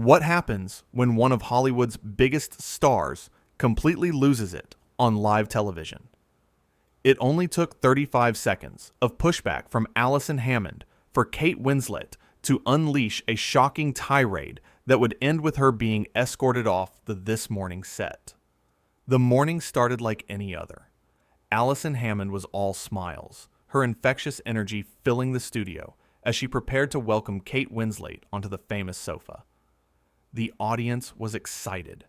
What happens when one of Hollywood's biggest stars completely loses it on live television? It only took 35 seconds of pushback from Allison Hammond for Kate Winslet to unleash a shocking tirade that would end with her being escorted off the This Morning set. The morning started like any other. Allison Hammond was all smiles, her infectious energy filling the studio as she prepared to welcome Kate Winslet onto the famous sofa. The audience was excited.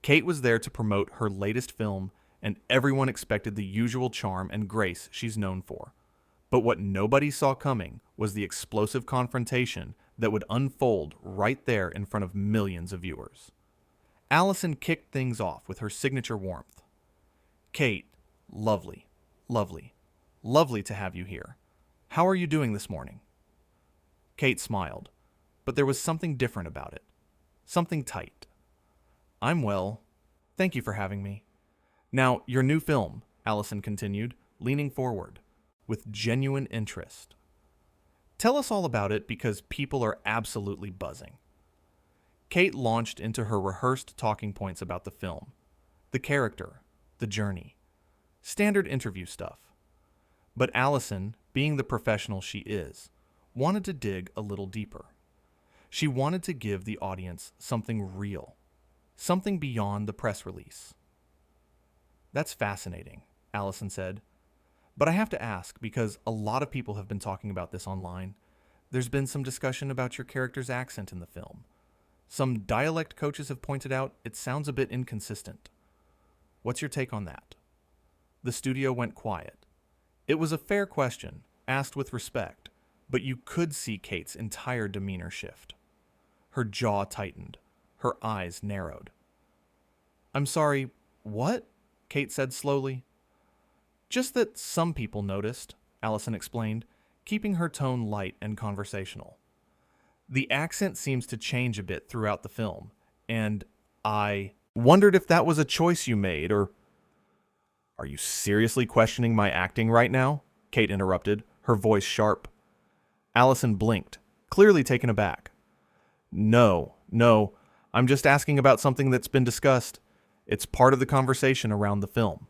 Kate was there to promote her latest film, and everyone expected the usual charm and grace she's known for. But what nobody saw coming was the explosive confrontation that would unfold right there in front of millions of viewers. Allison kicked things off with her signature warmth. "Kate, lovely, lovely, lovely to have you here. How are you doing this morning?" Kate smiled, but there was something different about it. Something tight. "I'm well. Thank you for having me. Now, your new film," Allison continued, leaning forward with genuine interest. "Tell us all about it because people are absolutely buzzing." Kate launched into her rehearsed talking points about the film, the character, the journey, standard interview stuff. But Allison, being the professional she is, wanted to dig a little deeper. She wanted to give the audience something real, something beyond the press release. "That's fascinating," Allison said. "But I have to ask, because a lot of people have been talking about this online. There's been some discussion about your character's accent in the film. Some dialect coaches have pointed out it sounds a bit inconsistent. What's your take on that?" The studio went quiet. It was a fair question, asked with respect, but you could see Kate's entire demeanor shift. Her jaw tightened. Her eyes narrowed. "I'm sorry, what?" Kate said slowly. "Just that some people noticed," Allison explained, keeping her tone light and conversational. "The accent seems to change a bit throughout the film, and I wondered if that was a choice you made, or—" "Are you seriously questioning my acting right now?" Kate interrupted, her voice sharp. Allison blinked, clearly taken aback. No, I'm just asking about something that's been discussed. It's part of the conversation around the film."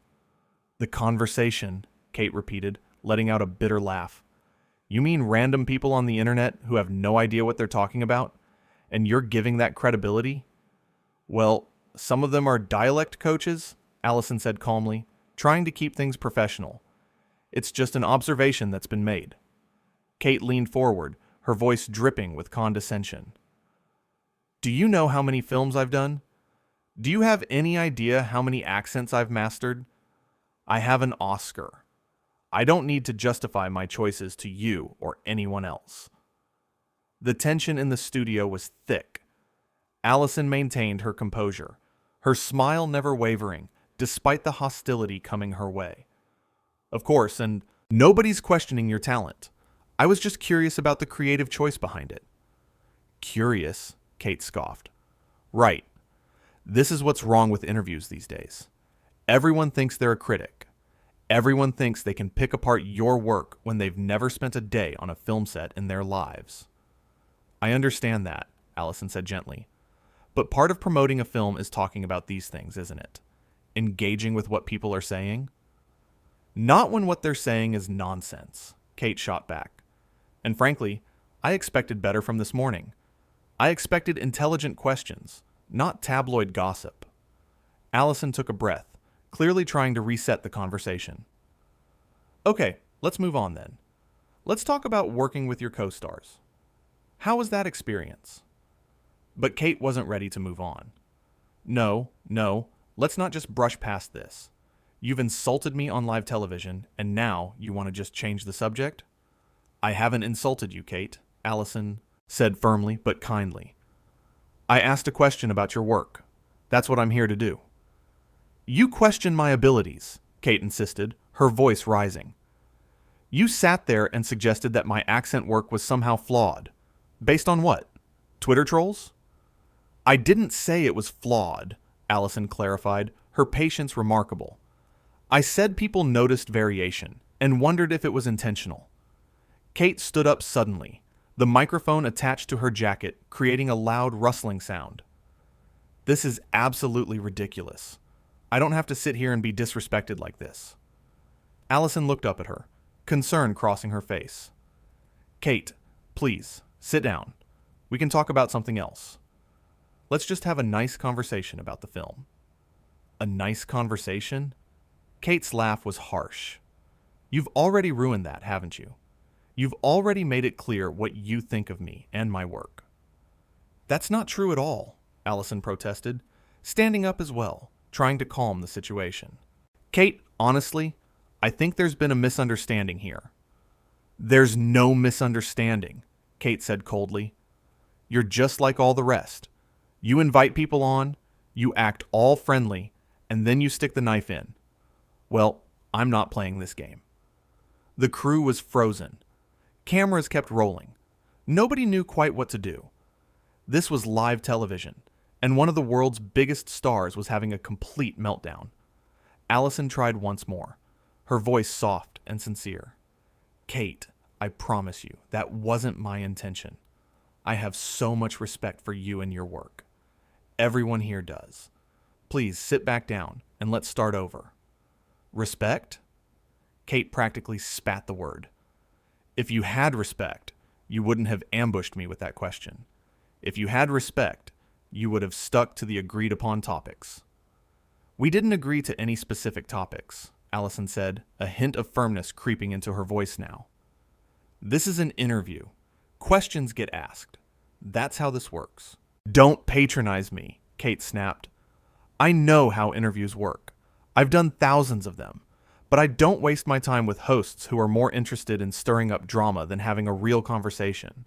"The conversation," Kate repeated, letting out a bitter laugh. "You mean random people on the internet who have no idea what they're talking about? And you're giving that credibility?" "Well, some of them are dialect coaches," Allison said calmly, trying to keep things professional. "It's just an observation that's been made." Kate leaned forward, her voice dripping with condescension. "Do you know how many films I've done? Do you have any idea how many accents I've mastered? I have an Oscar. I don't need to justify my choices to you or anyone else." The tension in the studio was thick. Allison maintained her composure, her smile never wavering, despite the hostility coming her way. "Of course, and nobody's questioning your talent. I was just curious about the creative choice behind it." "Curious?" Kate scoffed. "Right. This is what's wrong with interviews these days. Everyone thinks they're a critic. Everyone thinks they can pick apart your work when they've never spent a day on a film set in their lives." "I understand that," Allison said gently. "But part of promoting a film is talking about these things, isn't it? Engaging with what people are saying?" "Not when what they're saying is nonsense," Kate shot back. "And frankly, I expected better from this morning. I expected intelligent questions, not tabloid gossip." Allison took a breath, clearly trying to reset the conversation. "Okay, let's move on then. Let's talk about working with your co-stars. How was that experience?" But Kate wasn't ready to move on. No, let's not just brush past this. You've insulted me on live television, and now you want to just change the subject?" "I haven't insulted you, Kate," Allison said firmly but kindly. "I asked a question about your work. That's what I'm here to do." "You question my abilities," Kate insisted, her voice rising. "You sat there and suggested that my accent work was somehow flawed. Based on what? Twitter trolls?" "I didn't say it was flawed," Allison clarified, her patience remarkable. "I said people noticed variation and wondered if it was intentional." Kate stood up suddenly, the microphone attached to her jacket creating a loud rustling sound. This is absolutely ridiculous. I don't have to sit here and be disrespected like this. Allison looked up at her, concern crossing her face. Kate, please, sit down. We can talk about something else. Let's just have a nice conversation about the film. A nice conversation? Kate's laugh was harsh. You've already ruined that, haven't you? You've already made it clear what you think of me and my work. That's not true at all, Allison protested, standing up as well, trying to calm the situation. Kate, honestly, I think there's been a misunderstanding here. There's no misunderstanding, Kate said coldly. You're just like all the rest. You invite people on, you act all friendly, and then you stick the knife in. Well, I'm not playing this game. The crew was frozen. Cameras kept rolling. Nobody knew quite what to do. This was live television, and one of the world's biggest stars was having a complete meltdown. Allison tried once more, her voice soft and sincere. Kate, I promise you, that wasn't my intention. I have so much respect for you and your work. Everyone here does. Please sit back down and let's start over. Respect? Kate practically spat the word. If you had respect, you wouldn't have ambushed me with that question. If you had respect, you would have stuck to the agreed upon topics. We didn't agree to any specific topics, Allison said, a hint of firmness creeping into her voice now. This is an interview. Questions get asked. That's how this works. Don't patronize me, Kate snapped. I know how interviews work. I've done thousands of them. But I don't waste my time with hosts who are more interested in stirring up drama than having a real conversation.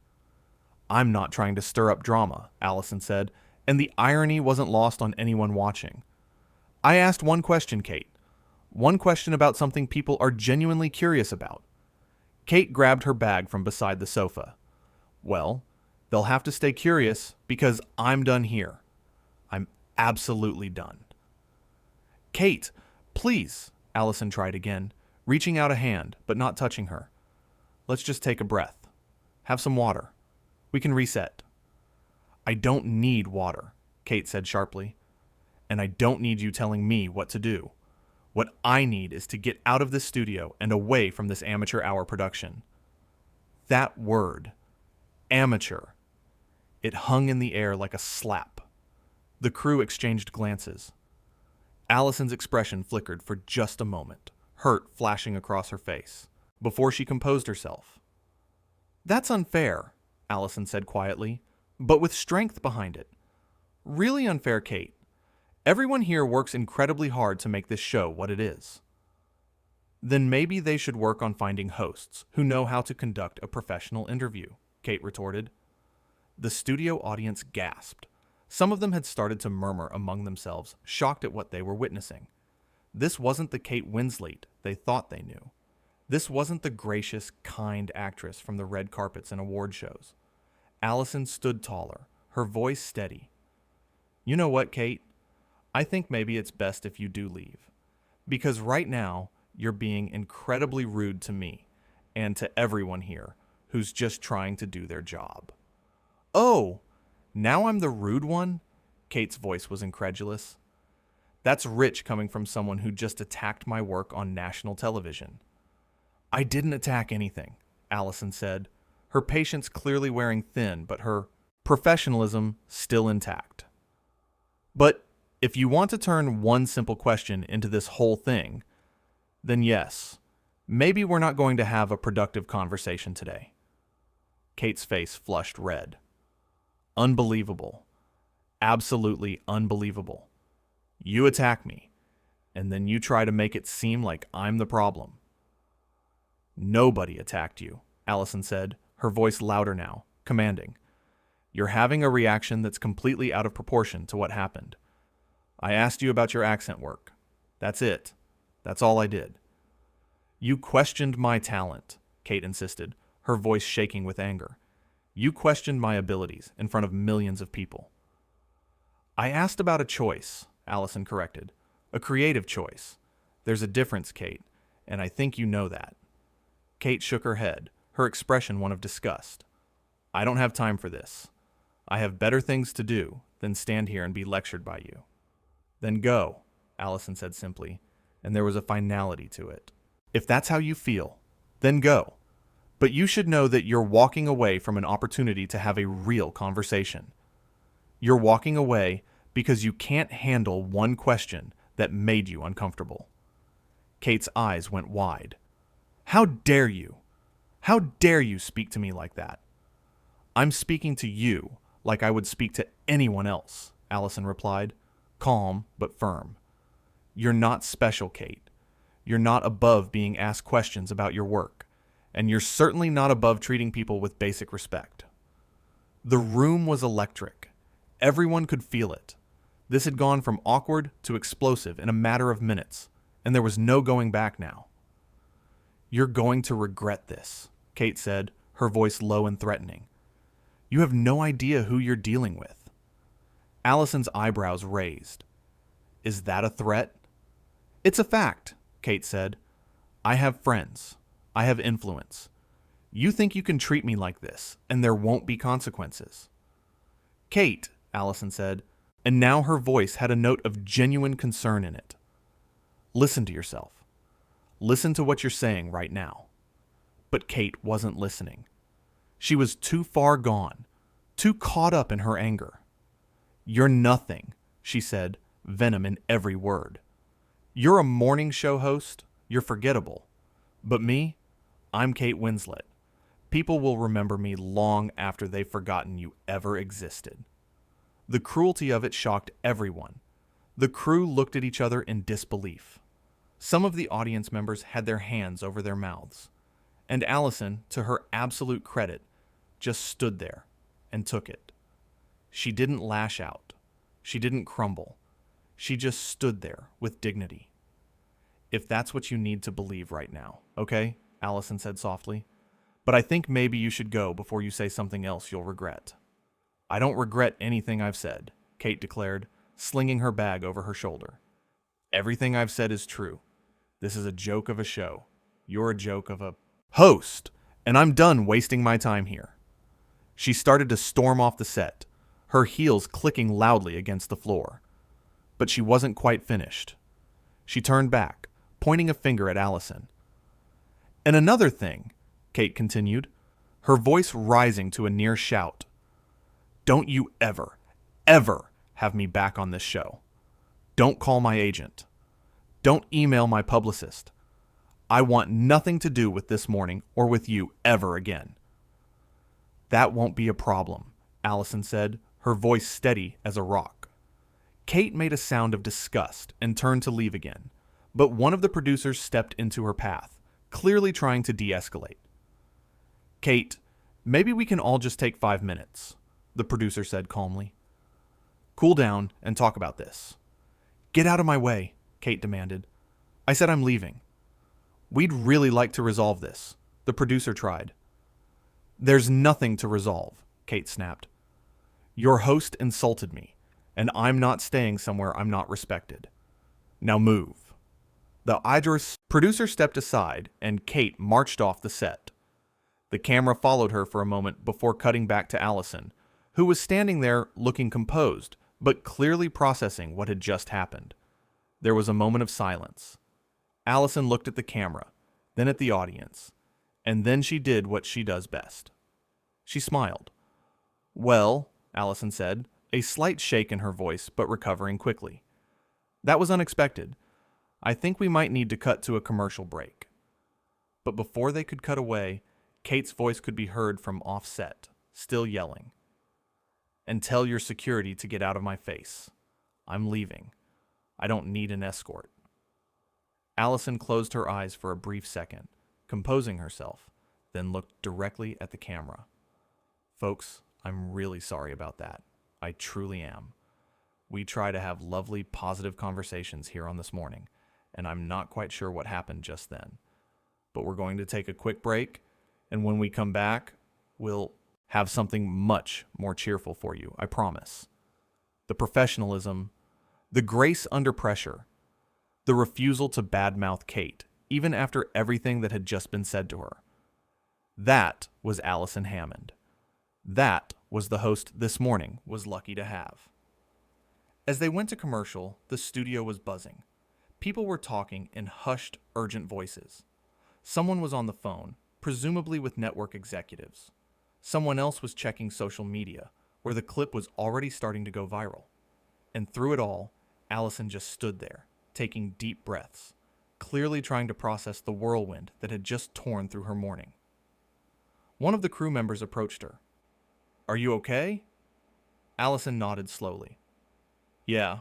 I'm not trying to stir up drama, Allison said, and the irony wasn't lost on anyone watching. I asked one question, Kate. One question about something people are genuinely curious about. Kate grabbed her bag from beside the sofa. Well, they'll have to stay curious because I'm done here. I'm absolutely done. Kate, please, Allison tried again, reaching out a hand, but not touching her. Let's just take a breath. Have some water. We can reset. I don't need water, Kate said sharply. And I don't need you telling me what to do. What I need is to get out of this studio and away from this amateur hour production. That word, amateur, it hung in the air like a slap. The crew exchanged glances. Allison's expression flickered for just a moment, hurt flashing across her face, before she composed herself. That's unfair, Allison said quietly, but with strength behind it. Really unfair, Kate. Everyone here works incredibly hard to make this show what it is. Then maybe they should work on finding hosts who know how to conduct a professional interview, Kate retorted. The studio audience gasped. Some of them had started to murmur among themselves, shocked at what they were witnessing. This wasn't the Kate Winslet they thought they knew. This wasn't the gracious, kind actress from the red carpets and award shows. Allison stood taller, her voice steady. You know what, Kate? I think maybe it's best if you do leave. Because right now, you're being incredibly rude to me and to everyone here who's just trying to do their job. Oh! Now I'm the rude one? Kate's voice was incredulous. That's rich coming from someone who just attacked my work on national television. I didn't attack anything, Allison said, her patience clearly wearing thin, but her professionalism still intact. But if you want to turn one simple question into this whole thing, then yes, maybe we're not going to have a productive conversation today. Kate's face flushed red. Unbelievable. Absolutely unbelievable. You attack me, and then you try to make it seem like I'm the problem. Nobody attacked you, Allison said, her voice louder now, commanding. You're having a reaction that's completely out of proportion to what happened. I asked you about your accent work. That's it. That's all I did. You questioned my talent, Kate insisted, her voice shaking with anger. You questioned my abilities in front of millions of people. I asked about a choice, Allison corrected. A creative choice. There's a difference, Kate, and I think you know that. Kate shook her head, her expression one of disgust. I don't have time for this. I have better things to do than stand here and be lectured by you. Then go, Allison said simply, and there was a finality to it. If that's how you feel, then go. But you should know that you're walking away from an opportunity to have a real conversation. You're walking away because you can't handle one question that made you uncomfortable. Kate's eyes went wide. How dare you? How dare you speak to me like that? I'm speaking to you like I would speak to anyone else, Allison replied, calm but firm. You're not special, Kate. You're not above being asked questions about your work, and you're certainly not above treating people with basic respect. The room was electric. Everyone could feel it. This had gone from awkward to explosive in a matter of minutes, and there was no going back now. You're going to regret this, Kate said, her voice low and threatening. You have no idea who you're dealing with. Allison's eyebrows raised. Is that a threat? It's a fact, Kate said. I have friends. I have influence. You think you can treat me like this, and there won't be consequences. Kate, Allison said, and now her voice had a note of genuine concern in it. Listen to yourself. Listen to what you're saying right now. But Kate wasn't listening. She was too far gone, too caught up in her anger. You're nothing, she said, venom in every word. You're a morning show host. You're forgettable. But me, I'm Kate Winslet. People will remember me long after they've forgotten you ever existed. The cruelty of it shocked everyone. The crew looked at each other in disbelief. Some of the audience members had their hands over their mouths. And Allison, to her absolute credit, just stood there and took it. She didn't lash out. She didn't crumble. She just stood there with dignity. If that's what you need to believe right now, okay? Allison said softly. But I think maybe you should go before you say something else you'll regret. I don't regret anything I've said, Kate declared, slinging her bag over her shoulder. Everything I've said is true. This is a joke of a show. You're a joke of a host, and I'm done wasting my time here. She started to storm off the set, her heels clicking loudly against the floor. But she wasn't quite finished. She turned back, pointing a finger at Allison. And another thing, Kate continued, her voice rising to a near shout. Don't you ever, ever have me back on this show. Don't call my agent. Don't email my publicist. I want nothing to do with this morning or with you ever again. That won't be a problem, Allison said, her voice steady as a rock. Kate made a sound of disgust and turned to leave again, but one of the producers stepped into her path, clearly trying to de-escalate. Kate, maybe we can all just take 5 minutes, the producer said calmly. Cool down and talk about this. Get out of my way, Kate demanded. I said I'm leaving. We'd really like to resolve this, the producer tried. There's nothing to resolve, Kate snapped. Your host insulted me, and I'm not staying somewhere I'm not respected. Now move. The Idris producer stepped aside, and Kate marched off the set. The camera followed her for a moment before cutting back to Allison, who was standing there looking composed, but clearly processing what had just happened. There was a moment of silence. Allison looked at the camera, then at the audience, and then she did what she does best. She smiled. Well, Allison said, a slight shake in her voice, but recovering quickly. That was unexpected. I think we might need to cut to a commercial break. But before they could cut away, Kate's voice could be heard from offset, still yelling. And tell your security to get out of my face. I'm leaving. I don't need an escort. Allison closed her eyes for a brief second, composing herself, then looked directly at the camera. Folks, I'm really sorry about that. I truly am. We try to have lovely, positive conversations here on This Morning, and I'm not quite sure what happened just then. But we're going to take a quick break, and when we come back, we'll have something much more cheerful for you, I promise. The professionalism, the grace under pressure, the refusal to badmouth Kate, even after everything that had just been said to her. That was Allison Hammond. That was the host this morning was lucky to have. As they went to commercial, the studio was buzzing. People were talking in hushed, urgent voices. Someone was on the phone, presumably with network executives. Someone else was checking social media, where the clip was already starting to go viral. And through it all, Allison just stood there, taking deep breaths, clearly trying to process the whirlwind that had just torn through her morning. One of the crew members approached her. "Are you okay?" Allison nodded slowly. Yeah,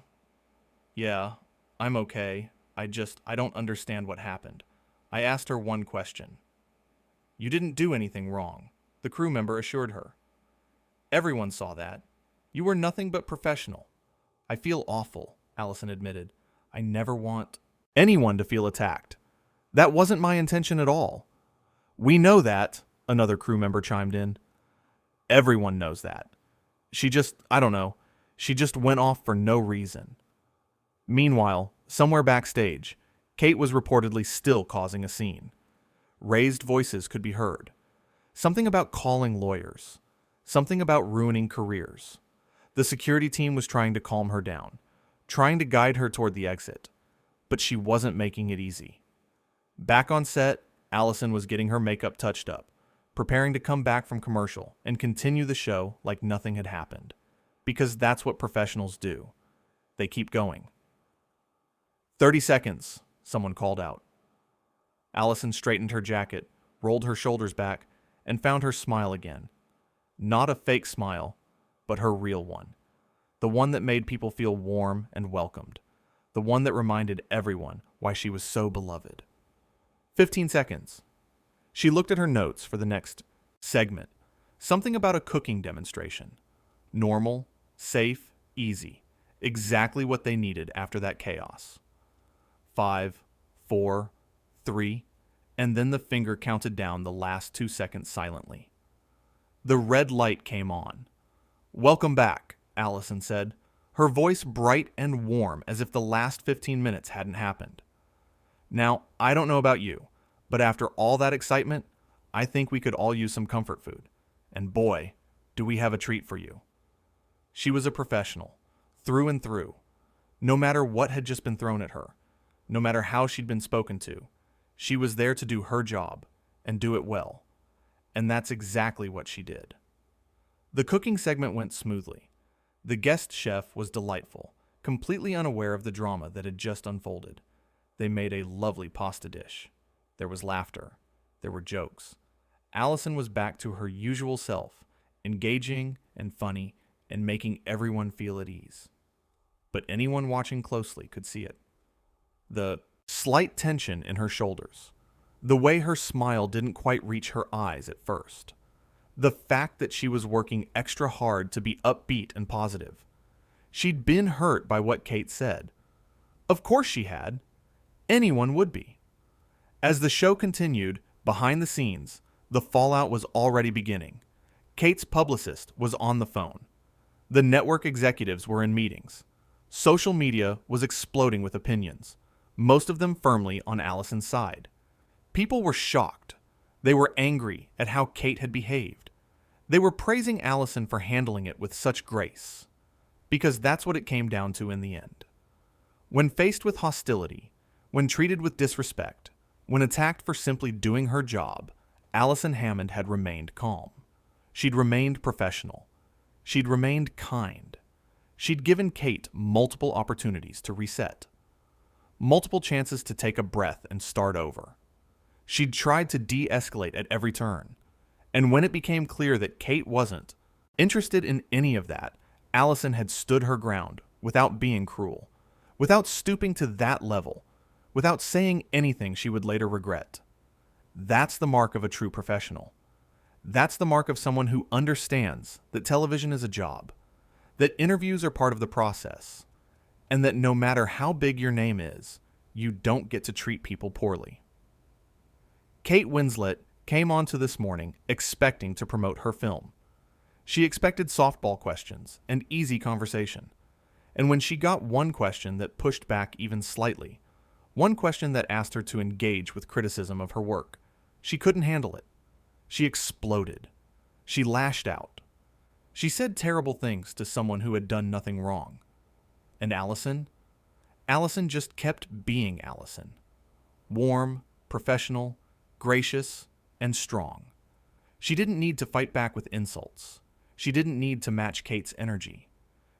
I'm okay. I don't understand what happened. I asked her one question." "You didn't do anything wrong," the crew member assured her. "Everyone saw that. You were nothing but professional." "I feel awful," Allison admitted. "I never want anyone to feel attacked. That wasn't my intention at all." "We know that," another crew member chimed in. "Everyone knows that. I don't know, she just went off for no reason." Meanwhile, somewhere backstage, Kate was reportedly still causing a scene. Raised voices could be heard. Something about calling lawyers. Something about ruining careers. The security team was trying to calm her down, trying to guide her toward the exit, but she wasn't making it easy. Back on set, Allison was getting her makeup touched up, preparing to come back from commercial and continue the show like nothing had happened. Because that's what professionals do. They keep going. 30 seconds, someone called out. Allison straightened her jacket, rolled her shoulders back, and found her smile again. Not a fake smile, but her real one. The one that made people feel warm and welcomed. The one that reminded everyone why she was so beloved. 15 seconds. She looked at her notes for the next segment. Something about a cooking demonstration. Normal, safe, easy. Exactly what they needed after that chaos. 5, 4, 3, and then the finger counted down the last 2 seconds silently. The red light came on. "Welcome back," Allison said, her voice bright and warm as if the last 15 minutes hadn't happened. "Now, I don't know about you, but after all that excitement, I think we could all use some comfort food. And boy, do we have a treat for you." She was a professional, through and through. No matter what had just been thrown at her, no matter how she'd been spoken to, she was there to do her job, and do it well. And that's exactly what she did. The cooking segment went smoothly. The guest chef was delightful, completely unaware of the drama that had just unfolded. They made a lovely pasta dish. There was laughter. There were jokes. Allison was back to her usual self, engaging and funny, and making everyone feel at ease. But anyone watching closely could see it. The slight tension in her shoulders. The way her smile didn't quite reach her eyes at first. The fact that she was working extra hard to be upbeat and positive. She'd been hurt by what Kate said. Of course she had. Anyone would be. As the show continued, behind the scenes, the fallout was already beginning. Kate's publicist was on the phone. The network executives were in meetings. Social media was exploding with opinions, most of them firmly on Allison's side. People were shocked. They were angry at how Kate had behaved. They were praising Allison for handling it with such grace. Because that's what it came down to in the end. When faced with hostility, when treated with disrespect, when attacked for simply doing her job, Allison Hammond had remained calm. She'd remained professional. She'd remained kind. She'd given Kate multiple opportunities to reset. Multiple chances to take a breath and start over. She'd tried to de-escalate at every turn. And when it became clear that Kate wasn't interested in any of that, Allison had stood her ground without being cruel, without stooping to that level, without saying anything she would later regret. That's the mark of a true professional. That's the mark of someone who understands that television is a job, that interviews are part of the process, and that no matter how big your name is, you don't get to treat people poorly. Kate Winslet came onto This Morning expecting to promote her film. She expected softball questions and easy conversation. And when she got one question that pushed back even slightly, one question that asked her to engage with criticism of her work, she couldn't handle it. She exploded. She lashed out. She said terrible things to someone who had done nothing wrong. And Allison? Allison just kept being Allison. Warm, professional, gracious, and strong. She didn't need to fight back with insults. She didn't need to match Kate's energy.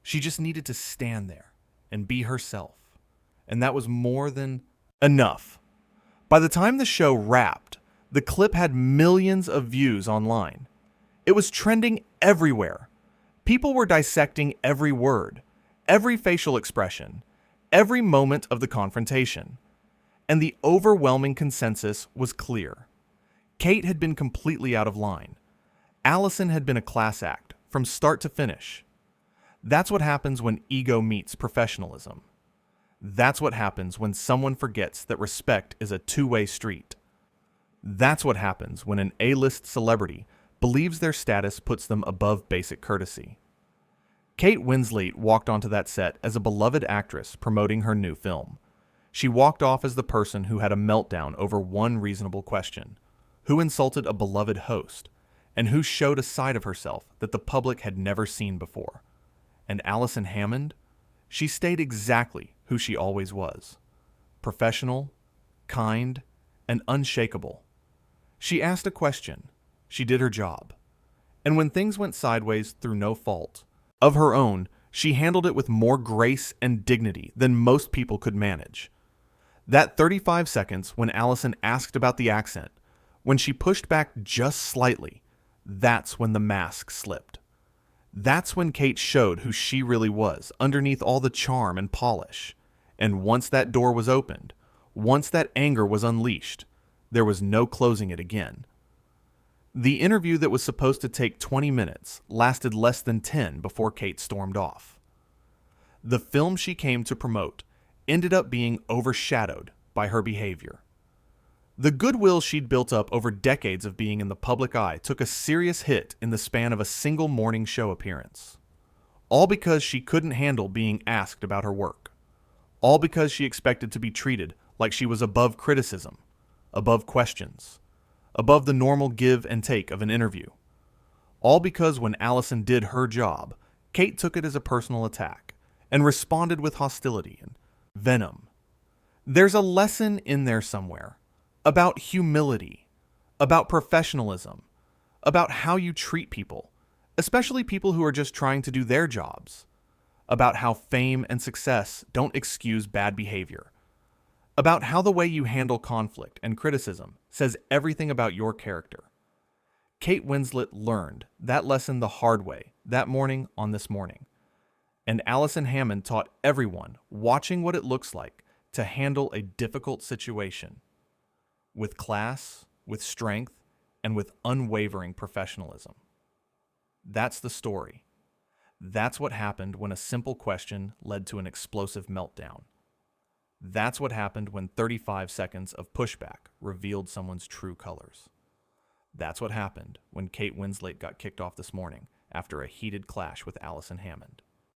She just needed to stand there and be herself. And that was more than enough. By the time the show wrapped, the clip had millions of views online. It was trending everywhere. People were dissecting every word, every facial expression, every moment of the confrontation. And the overwhelming consensus was clear. Kate had been completely out of line. Allison had been a class act from start to finish. That's what happens when ego meets professionalism. That's what happens when someone forgets that respect is a two-way street. That's what happens when an A-list celebrity believes their status puts them above basic courtesy. Kate Winslet walked onto that set as a beloved actress promoting her new film. She walked off as the person who had a meltdown over one reasonable question: who insulted a beloved host, and who showed a side of herself that the public had never seen before. And Alison Hammond? She stayed exactly who she always was. Professional, kind, and unshakable. She asked a question. She did her job. And when things went sideways through no fault of her own, she handled it with more grace and dignity than most people could manage. That 35 seconds when Allison asked about the accent, when she pushed back just slightly, that's when the mask slipped. That's when Kate showed who she really was underneath all the charm and polish. And once that door was opened, once that anger was unleashed, there was no closing it again. The interview that was supposed to take 20 minutes lasted less than 10 before Kate stormed off. The film she came to promote ended up being overshadowed by her behavior. The goodwill she'd built up over decades of being in the public eye took a serious hit in the span of a single morning show appearance. All because she couldn't handle being asked about her work. All because she expected to be treated like she was above criticism, above questions, above the normal give and take of an interview. All because when Allison did her job, Kate took it as a personal attack and responded with hostility and venom. There's a lesson in there somewhere about humility, about professionalism, about how you treat people, especially people who are just trying to do their jobs, about how fame and success don't excuse bad behavior, about how the way you handle conflict and criticism says everything about your character. Kate Winslet learned that lesson the hard way that morning on This Morning. And Alison Hammond taught everyone watching what it looks like to handle a difficult situation with class, with strength, and with unwavering professionalism. That's the story. That's what happened when a simple question led to an explosive meltdown. That's what happened when 35 seconds of pushback revealed someone's true colors. That's what happened when Kate Winslet got kicked off This Morning after a heated clash with Allison Hammond.